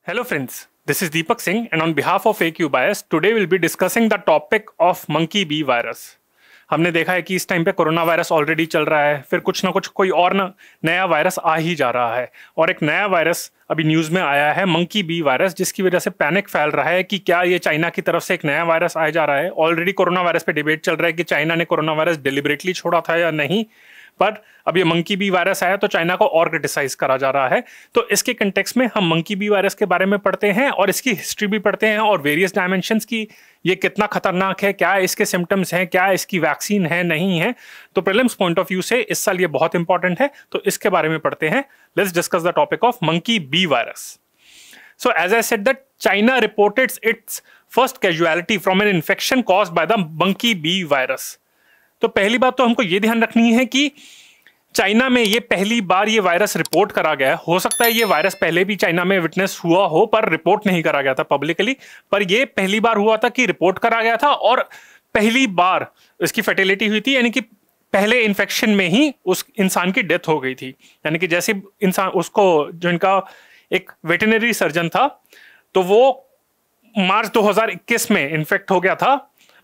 Hello friends, this is Deepak Singh and on behalf of AQ Bias, today we'll be discussing the topic of monkey bee virus. हमने देखा है कि इस time पे corona virus already चल रहा है, फिर कुछ ना कुछ कोई और नया वायरस आ ही जा रहा है और एक नया वायरस अभी न्यूज़ में आया है मंकी बी वायरस, जिसकी वजह से पैनिक फैल रहा है कि क्या ये चाइना की तरफ से एक नया वायरस आया जा रहा है। ऑलरेडी कोरोना वायरस पे डिबेट चल रहा है कि चाइना ने कोरोना वायरस डिलिबरेटली छोड़ा था या नहीं, पर अब ये मंकी बी वायरस आया तो चाइना को और क्रिटिसाइज करा जा रहा है। तो इसके कंटेक्स्ट में हम मंकी बी वायरस के बारे में पढ़ते हैं और इसकी हिस्ट्री भी पढ़ते हैं और वेरियस डायमेंशंस की, ये कितना खतरनाक है, क्या इसके सिम्टम्स हैं, क्या इसकी वैक्सीन है, नहीं है। तो प्रीलिम्स पॉइंट ऑफ व्यू से इस साल ये बहुत इंपॉर्टेंट है, तो इसके बारे में पढ़ते हैं। Let's discuss the topic of monkey B virus. So as I said that China reported its first casualty from an infection caused by the monkey bee virus. तो पहली बात तो हमको ये ध्यान रखनी है कि चाइना में ये पहली बार ये वायरस रिपोर्ट करा गया है। हो सकता है ये वायरस पहले भी चाइना में विटनेस हुआ हो पर रिपोर्ट नहीं करा गया था पब्लिकली, पर ये पहली बार हुआ था कि रिपोर्ट करा गया था और पहली बार इसकी फर्टिलिटी हुई थी, यानी कि पहले इन्फेक्शन में ही उस इंसान की डेथ हो गई थी। यानी कि जैसे इंसान उसको, जो इनका एक वेटरनरी सर्जन था, तो वो मार्च 2021 में इन्फेक्ट हो गया था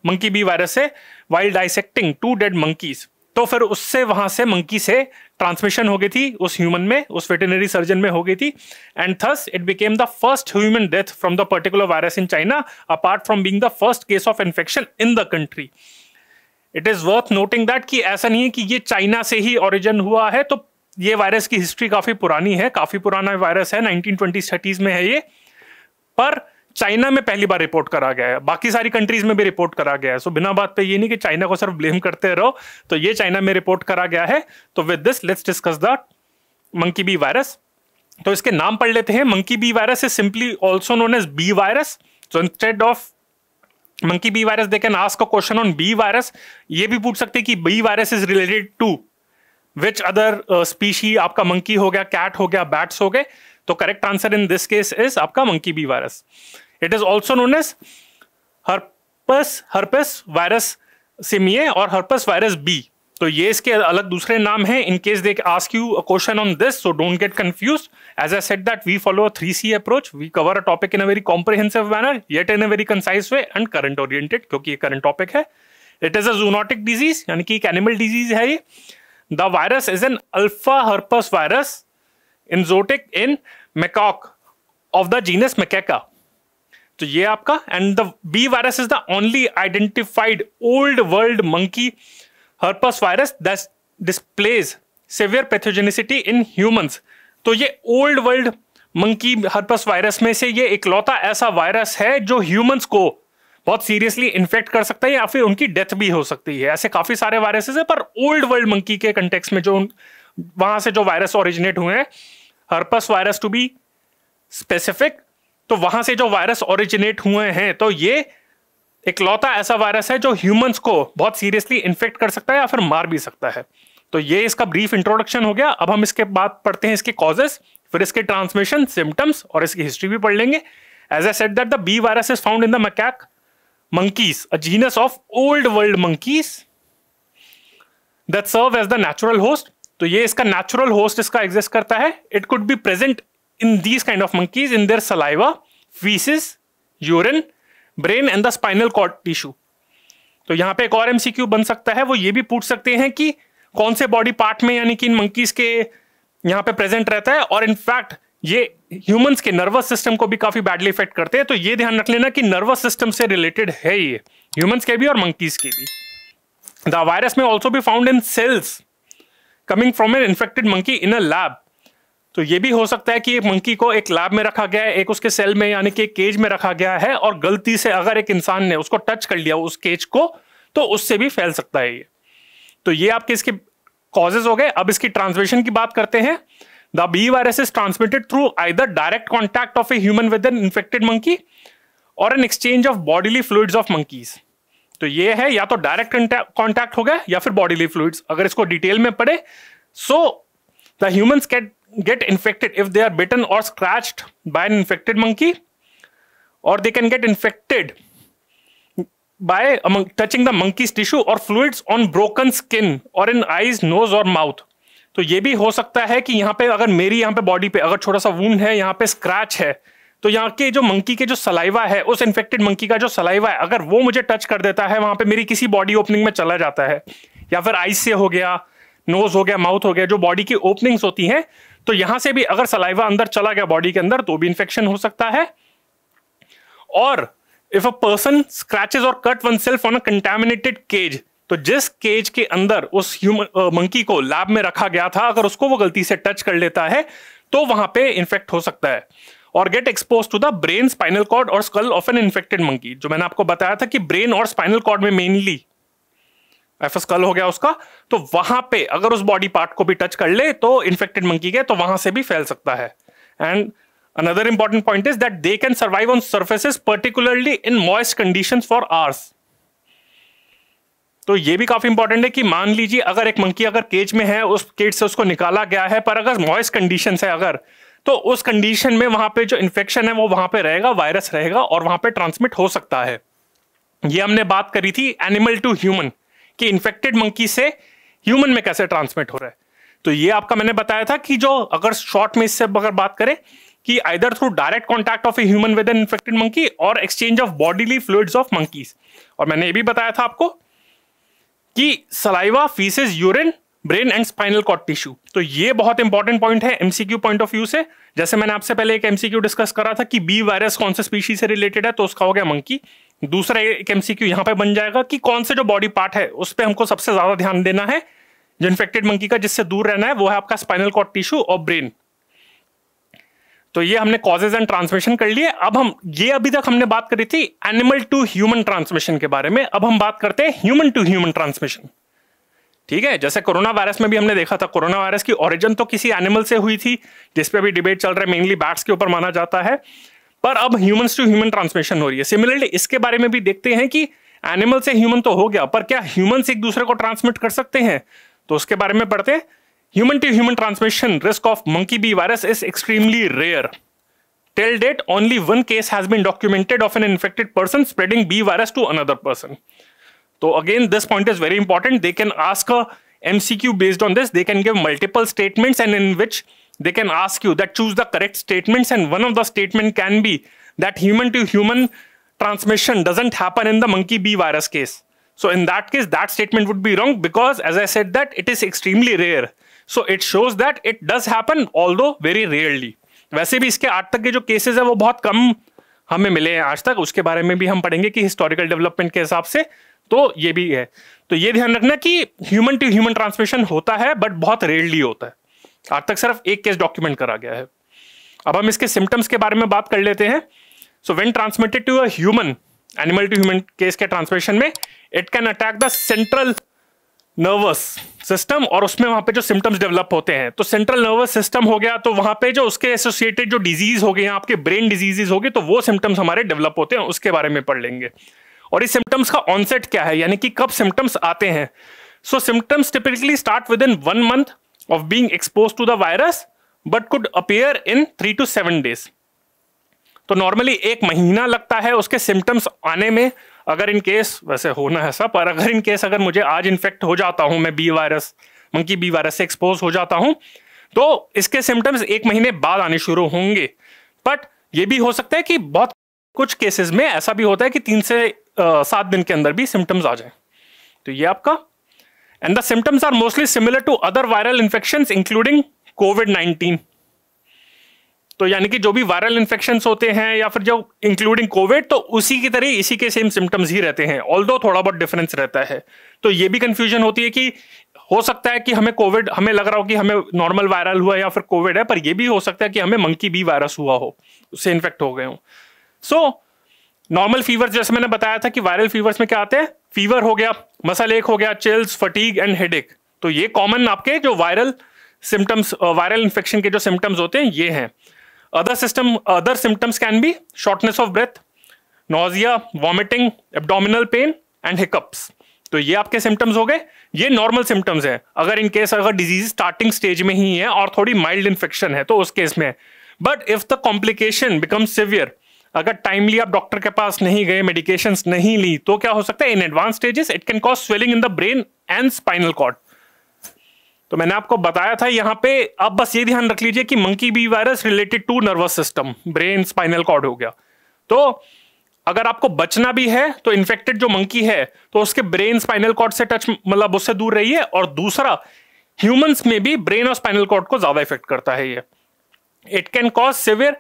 मंकी बी वायरस से वाइल डाइसेक्टिंग 2 डेड मंकीज। तो फिर उससे वहां से मंकी से ट्रांसमिशन हो गई थी उस ह्यूमन में, उस वेटरनरी सर्जन में हो गई थी, and thus it became the first human death from the particular virus in China apart from being the first case of infection in the country. It is worth noting that कि ऐसा नहीं है कि ये चाइना से ही origin हुआ है, तो ये वायरस की हिस्ट्री काफी पुरानी है, काफी पुराना वायरस है, 1920-30s में है ये, पर चाइना में पहली बार रिपोर्ट करा गया है। बाकी सारी कंट्रीज में भी रिपोर्ट करा गया है। सो बिना बात पे ये नहीं कि चाइना को सिर्फ ब्लेम करते रहो, तो ये चाइना में रिपोर्ट करा गया है। तो with this let's discuss the monkey B virus. तो इसके नाम पढ़ लेते हैं। Monkey B virus is simply also known as B virus. So instead of monkey B virus they can ask a question on B virus. ये भी पूछ सकते हैं कि B virus is related to which other species, आपका monkey हो गया, cat हो गया, बैट्स हो गए। तो correct answer in this case is आपका monkey B virus. It is also known as herpes virus simiae और हर्पस वायरस बी। तो ये इसके अलग दूसरे नाम हैं। In case they ask you a question on this, so don't get confused. As I said that we follow a 3C approach. We cover a topic in a very comprehensive manner, yet in a very concise way and current oriented, क्योंकि ये current topic है। It is a zoonotic disease, यानी कि एक animal disease है ये। The virus is an alpha herpes virus, exotic in macaque of the genus Macaca. तो ये आपका, and the B virus is the only identified old world monkey herpes virus that displays severe pathogenicity in humans. तो ये old world monkey herpes virus में से ये इकलौता ऐसा वायरस है जो ह्यूमंस को बहुत सीरियसली इन्फेक्ट कर सकता है या फिर उनकी डेथ भी हो सकती है। ऐसे काफी सारे वायरसेस है, पर ओल्ड वर्ल्ड मंकी के कंटेक्स्ट में जो वहां से जो वायरस ओरिजिनेट हुए हैं, herpes virus to be specific, तो वहां से जो वायरस ओरिजिनेट हुए हैं, तो ये इकलौता ऐसा वायरस है जो ह्यूमंस को बहुत सीरियसली इन्फेक्ट कर सकता है या फिर मार भी सकता है। तो ये इसका ब्रीफ इंट्रोडक्शन हो गया। अब हम इसके बाद पढ़ते हैं इसके कॉजेस, फिर इसके ट्रांसमिशन, सिम्टम्स और इसकी हिस्ट्री भी पढ़ लेंगे। As I said that the B virus is found in the macaque monkeys, a genus of old world monkeys that serve as the natural host. तो ये इसका natural host इसका exist करता है। It could be present in these kind of monkeys in their saliva, feces, urine, brain and the spinal cord tissue. तो यहाँ पे एक और MCQ बन सकता है, वो ये भी पूछ सकते हैं कि कौन से बॉडी पार्ट में, यानी कि इन monkeys के यहाँ पे प्रेजेंट रहता है, और इनफैक्ट ये ह्यूमंस के नर्वस सिस्टम को भी काफी बैडली इफेक्ट करते हैं। तो ये ध्यान रख लेना कि नर्वस सिस्टम से रिलेटेड है ये, ह्यूमंस के भी और मंकीज के भी। The virus may also be found in cells coming from an infected monkey in a lab. तो ये भी हो सकता है कि एक मंकी को एक लैब में रखा गया है, एक उसके सेल में यानी कि एक केज में रखा गया है, और गलती से अगर एक इंसान ने उसको टच कर लिया उस केज को, तो उससे भी फैल सकता है ये। तो ये आपके इसके कॉजेज हो गए। अब इसकी ट्रांसमिशन की बात करते हैं। The B virus is transmitted through either direct contact of a human with an infected monkey or an exchange of bodily fluids of monkeys. तो ये है या तो डायरेक्ट कॉन्टैक्ट हो गया या फिर बॉडीली फ्लूइड्स। अगर इसको डिटेल में पढ़े, so the humans get infected if they are bitten or scratched by an infected monkey, or they can get infected by touching the monkey's tissue or fluids on broken skin or in eyes, nose or mouth. तो ये भी हो सकता है कि यहाँ पे अगर मेरी यहाँ पे बॉडी पे अगर छोटा सा वुंड है, यहाँ पे स्क्रैच है, तो यहाँ के जो मंकी के जो सलाइवा है, उस इन्फेक्टेड मंकी का जो सलाइवा है, अगर वो मुझे टच कर देता है, वहां पे मेरी किसी बॉडी ओपनिंग में चला जाता है, या फिर आईज से हो गया, नोज हो गया, माउथ हो गया, जो बॉडी की ओपनिंग्स होती हैं, तो यहां से भी अगर सलाइवा अंदर चला गया बॉडी के अंदर तो भी इन्फेक्शन हो सकता है। और if a person scratches or cut oneself on a contaminated cage, तो जिस केज के अंदर उस मंकी को लैब में रखा गया था, अगर उसको वो गलती से टच कर लेता है तो वहां पे इन्फेक्ट हो सकता है। और get expose to the brain, spinal cord और skull of an infected monkey, जो मैंने आपको बताया था कि ब्रेन और स्पाइनल कॉर्ड में मेनली एफ स्कल हो गया उसका, तो वहां पे अगर उस बॉडी पार्ट को भी टच कर ले तो इन्फेक्टेड मंकी के, तो वहां से भी फैल सकता है। And another important point is that they can survive on surfaces particularly in moist conditions for hours। तो ये भी काफी इंपॉर्टेंट है कि मान लीजिए अगर एक मंकी अगर केज में है, उस केज से उसको निकाला गया है, पर अगर मॉइस्ट कंडीशंस है अगर, तो उस कंडीशन में वहां पे जो इन्फेक्शन है वो वहां पे रहेगा, वायरस रहेगा और वहां पे ट्रांसमिट हो सकता है। ये हमने बात करी थी एनिमल टू ह्यूमन कि इन्फेक्टेड मंकी से ह्यूमन में कैसे ट्रांसमिट हो रहा है। तो ये आपका मैंने बताया था कि जो अगर शॉर्ट में इससे अगर बात करें कि either through direct contact of a human with an infected monkey और exchange of bodily fluids of monkeys. और मैंने ये भी बताया था आपको कि saliva, feces, urine, brain and spinal cord tissue. तो ये बहुत इंपॉर्टेंट पॉइंट है एमसीक्यू पॉइंट ऑफ व्यू से। जैसे मैंने आपसे पहले एक एमसीक्यू डिस्कस करा था कि बी वायरस कौन से स्पीशीज से रिलेटेड है, तो उसका हो गया मंकी। दूसरा एक एमसीक्यू यहां पे बन जाएगा कि कौन से जो बॉडी पार्ट है उस पर हमको सबसे ज्यादा ध्यान देना है जो इन्फेक्टेड मंकी का, जिससे दूर रहना है, वो है आपका स्पाइनल कॉर्ड टिश्यू और ब्रेन। तो ये हमने कॉजेज एंड ट्रांसमिशन कर लिए। अब हम ये अभी तक हमने बात करी थी एनिमल टू ह्यूमन ट्रांसमिशन के बारे में, अब हम बात करते हैं ह्यूमन टू ह्यूमन ट्रांसमिशन। ठीक है, जैसे कोरोना वायरस में भी हमने देखा था, कोरोना वायरस की ओरिजिन तो किसी एनिमल से हुई थी, जिसपे अभी डिबेट चल रहा है, मेनली बैट्स के ऊपर माना जाता है, पर अब ह्यूमंस टू ह्यूमन ट्रांसमिशन हो रही है। सिमिलरली इसके बारे में भी देखते हैं कि एनिमल से ह्यूमन तो हो गया, पर क्या ह्यूमंस एक दूसरे को ट्रांसमिट कर सकते हैं, तो उसके बारे में पढ़ते हैं। Human to human transmission risk of monkey B virus is extremely rare. Till date, only one case has been documented of an infected person spreading B virus to another person. So again, this point is very important. They can ask a MCQ based on this. They can give multiple statements, and in which they can ask you that choose the correct statements. And one of the statement can be that human to human transmission doesn't happen in the monkey B virus case. So in that case, that statement would be wrong because, as I said, that it is extremely rare. So it shows that it does happen, although very rarely. वैसे भी इसके आज तक के जो cases है वो बहुत कम हमें मिले हैं आज तक, उसके बारे में भी हम पढ़ेंगे कि हिस्टोरिकल डेवलपमेंट के हिसाब से, तो ये भी है। तो ये ध्यान रखना कि ह्यूमन टू ह्यूमन ट्रांसमिशन होता है, बट बहुत रेयरली होता है। आज तक सिर्फ एक केस डॉक्यूमेंट करा गया है। अब हम इसके सिम्टम्स के बारे में बात कर लेते हैं। So when transmitted to a human, animal to human case के ट्रांसमिशन में, it can attack the central nervous system, और उसमें वहां पे जो सिम्टम्स डेवलप होते हैं, तो सेंट्रल नर्वस सिस्टम हो गया, तो वहां पे जो उसके एसोसिएटेड जो डिजीज हो गए, आपके ब्रेन डिजीजेस हो गए, तो वो सिम्टम्स हमारे डेवलप होते हैं, उसके बारे में पढ़ लेंगे। और इस सिम्टम्स का ऑनसेट क्या है, यानी कि कब सिम्टम्स आते हैं। So symptoms typically start with in 1 month of being expose to the virus, but could appear in 3 to 7 days। तो नॉर्मली 1 महीना लगता है उसके सिम्टम्स आने में, अगर इन केस, वैसे होना है ऐसा, पर अगर इन केस अगर मुझे आज इन्फेक्ट हो जाता हूं, मैं B virus, monkey B virus से एक्सपोज हो जाता हूं, तो इसके सिम्टम्स 1 महीने बाद आने शुरू होंगे। बट ये भी हो सकता है कि बहुत कुछ केसेस में ऐसा भी होता है कि 3 से 7 दिन के अंदर भी सिम्टम्स आ जाए। तो ये आपका, and the symptoms are mostly similar to other viral infections including कोविड-19। तो यानी कि जो भी वायरल इन्फेक्शंस होते हैं या फिर जो इंक्लूडिंग कोविड, तो उसी की तरह इसी के सेम सिम्टम्स ही रहते हैं, ऑल्दो थोड़ा बहुत डिफरेंस रहता है। तो ये भी कंफ्यूजन होती है कि हो सकता है कि हमें कोविड, हमें लग रहा हो कि हमें नॉर्मल वायरल हुआ या फिर कोविड है, पर ये भी हो सकता है कि हमें मंकी बी वायरस हुआ हो, उससे इन्फेक्ट हो गए हो। सो नॉर्मल फीवर, जैसे मैंने बताया था कि वायरल फीवर्स में क्या आते हैं, फीवर हो गया, मसल एक हो गया, चिल्स, फटीग एंड हेडेक। तो ये कॉमन आपके जो वायरल सिम्टम्स, वायरल इन्फेक्शन के जो सिम्टम्स होते हैं ये हैं। Other symptoms can be shortness of breath, nausea, vomiting, abdominal pain and hiccups। तो ये आपके सिम्टम्स हो गए, ये नॉर्मल सिम्टम्स है। अगर इन केस अगर डिजीज स्टार्टिंग स्टेज में ही है और थोड़ी माइल्ड इन्फेक्शन है तो उस केस में, but if the complication become severe, अगर टाइमली आप डॉक्टर के पास नहीं गए, मेडिकेशंस नहीं ली, तो क्या हो सकता है, in advance stages it can cause swelling in the brain and spinal cord. तो मैंने आपको बताया था यहाँ पे, आप बस ये ध्यान रख लीजिए कि monkey B virus related to nervous system, brain, spinal cord हो गया। तो अगर आपको बचना भी है तो इन्फेक्टेड जो मंकी है तो उसके ब्रेन स्पाइनल कॉर्ड से टच, मतलब उससे दूर रहिए। और दूसरा, ह्यूमंस में भी ब्रेन और स्पाइनल कॉर्ड को ज्यादा इफेक्ट करता है ये। It can cause severe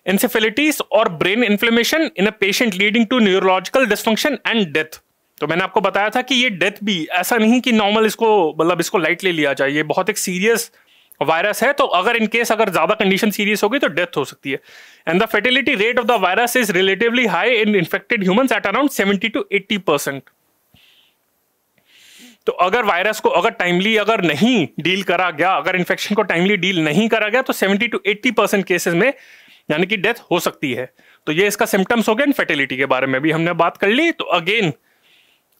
encephalitis और brain inflammation in a patient leading to neurological dysfunction and death. तो मैंने आपको बताया था कि ये डेथ भी ऐसा नहीं कि नॉर्मल इसको, मतलब इसको लाइटली लिया जाए, ये बहुत एक सीरियस वायरस है। तो अगर इन केस अगर ज्यादा कंडीशन सीरियस होगी तो डेथ हो सकती है। And the fatality rate of the virus is relatively high in infected humans at around 70 to 80%। तो अगर वायरस को अगर टाइमली अगर नहीं डील करा गया, अगर इन्फेक्शन को टाइमली डील नहीं करा गया तो 70 to 80% केसेस में यानी कि डेथ हो सकती है। तो ये इसका सिम्टम्स हो गए। फर्टिलिटी के बारे में भी हमने बात कर ली। तो again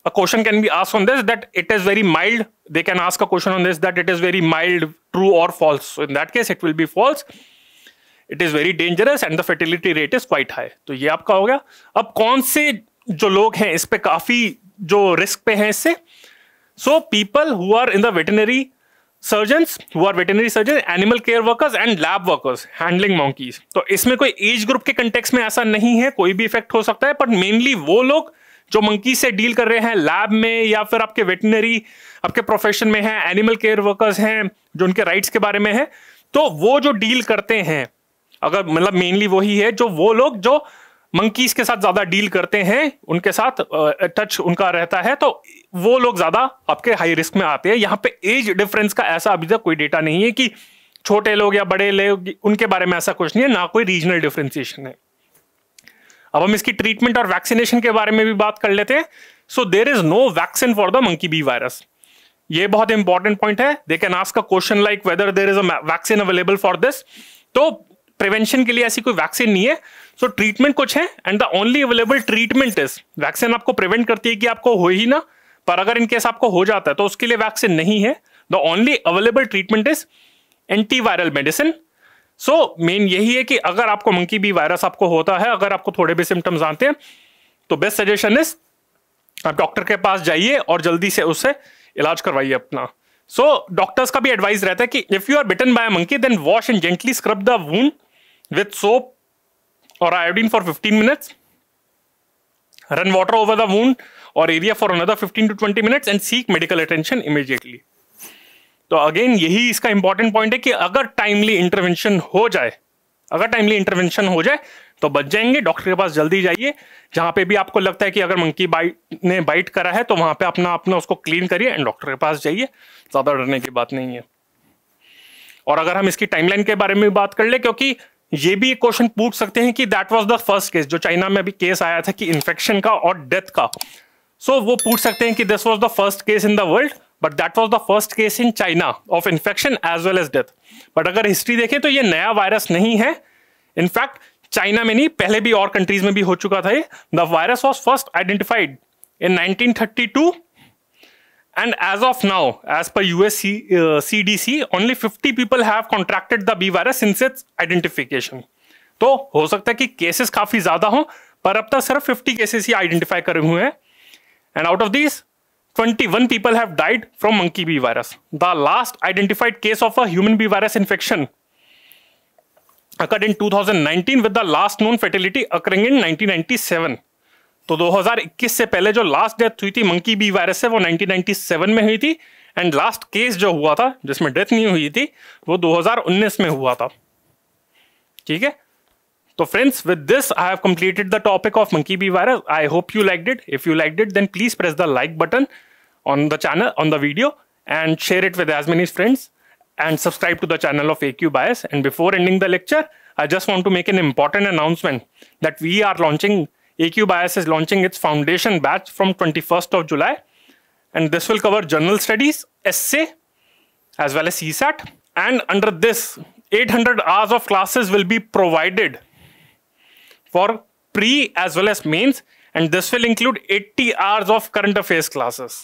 a question can be asked on this that it is very mild. They can ask a question on this that it is very mild, true or false. So in that case it will be false. It is very dangerous and the fertility rate is quite high. तो ये आपका हो गया। अब कौन से जो लोग हैं इस पे काफी जो रिस्क पे हैं इससे, so people who are in the veterinary surgeons, animal care workers and lab workers handling monkeys। तो इसमें कोई एज ग्रुप के कंटेक्स्ट में ऐसा नहीं है, कोई भी इफेक्ट हो सकता है, बट मेनली वो लोग जो मंकी से डील कर रहे हैं लैब में या फिर आपके वेटनरी आपके प्रोफेशन में हैं, एनिमल केयर वर्कर्स हैं जो उनके राइट्स के बारे में है, तो वो जो डील करते हैं, अगर मतलब मेनली वही है जो वो लोग जो मंकीज के साथ ज्यादा डील करते हैं, उनके साथ टच उनका रहता है, तो वो लोग ज्यादा आपके हाई रिस्क में आते हैं। यहाँ पे एज डिफरेंस का ऐसा अभी तक कोई डेटा नहीं है कि छोटे लोग या बड़े लोग, उनके बारे में ऐसा कुछ नहीं है, ना कोई रीजनल डिफरेंशिएशन है। अब हम इसकी ट्रीटमेंट और वैक्सीनेशन के बारे में भी बात कर लेते हैं। So there is no vaccine for the monkey B virus. ये बहुत इंपॉर्टेंट पॉइंट है। They can ask a question like whether there is a vaccine available for this. तो प्रिवेंशन के लिए ऐसी कोई वैक्सीन नहीं है। सो ट्रीटमेंट कुछ है and the only available treatment is, vaccine आपको प्रिवेंट करती है कि आपको हो ही ना, पर अगर इन केस आपको हो जाता है तो उसके लिए वैक्सीन नहीं है। The only available treatment is antiviral medicine. So main यही है कि अगर आपको मंकी बी वायरस आपको होता है, अगर आपको थोड़े भी सिम्टम्स आते हैं, तो बेस्ट सजेशन इज आप डॉक्टर के पास जाइए और जल्दी से उससे इलाज करवाइए अपना। सो डॉक्टर्स का भी एडवाइस रहता है कि if you are bitten by a monkey then wash and gently scrub the wound with soap or iodine for 15 minutes. Run water over the wound or area for another 15 to 20 minutes and seek medical attention immediately. तो again यही इसका important point है कि अगर timely intervention हो जाए, तो बच जाएंगे। डॉक्टर के पास जल्दी जाइए। जहां पे भी आपको लगता है कि अगर मंकी ने बाइट करा है तो वहां पे अपना उसको क्लीन करिए एंड डॉक्टर के पास जाइए। ज्यादा डरने की बात नहीं है। और अगर हम इसकी टाइमलाइन के बारे में भी बात कर ले, क्योंकि ये भी एक क्वेश्चन पूछ सकते हैं कि that was the first case, जो चाइना में अभी केस आया था कि इन्फेक्शन का और डेथ का। सो वो पूछ सकते हैं कि this was the first case in the world, but that was the first case in China of infection as well as death. But अगर हिस्ट्री देखें तो ये नया वायरस नहीं है। इनफैक्ट चाइना में नहीं, पहले भी और कंट्रीज में भी हो चुका था ये। The virus was first identified in 1932 and as of now, as per US CDC, only 50 people have contracted the B virus since its identification. तो हो सकता है कि केसेस काफी ज्यादा हो, पर अब तक सिर्फ 50 केसेस ही आइडेंटिफाई करे हुए हैं। And out of this 21 people have died from monkey bee virus. The last identified case of a human bee virus infection occurred in 2019 with the last known fatality occurring in 1997. तो 2021 से पहले जो last death हुई थी monkey B virus से वो 1997 में हुई थी। एंड लास्ट केस जो हुआ था जिसमें डेथ नहीं हुई थी वो 2019 में हुआ था। ठीक है, तो friends, with this I have completed the topic of monkey B virus. I hope you liked it. If you liked it then please press the like button on the channel, on the video, and share it with as many friends, and subscribe to the channel of AQ Bias. And before ending the lecture, I just want to make an important announcement that we are launching, AQ Bias is launching its foundation batch from 21st of July, and this will cover general studies, essay, as well as CSAT. And under this, 800 hours of classes will be provided for pre as well as mains, and this will include 80 hours of current affairs classes.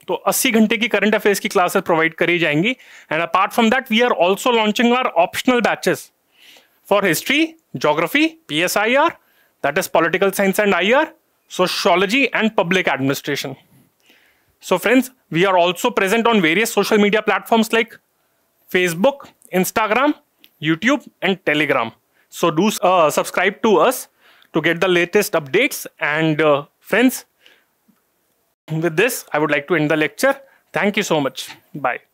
तो 80 घंटे की current affairs की classes provide करी जाएंगी। And apart from that we are also launching our optional batches for history, geography, PSIR, that is political science and IR, sociology and public administration. So friends, we are also present on various social media platforms like Facebook, Instagram, YouTube, and Telegram. So do subscribe to us to get the latest updates. And friends, with this, I would like to end the lecture. Thank you so much. Bye.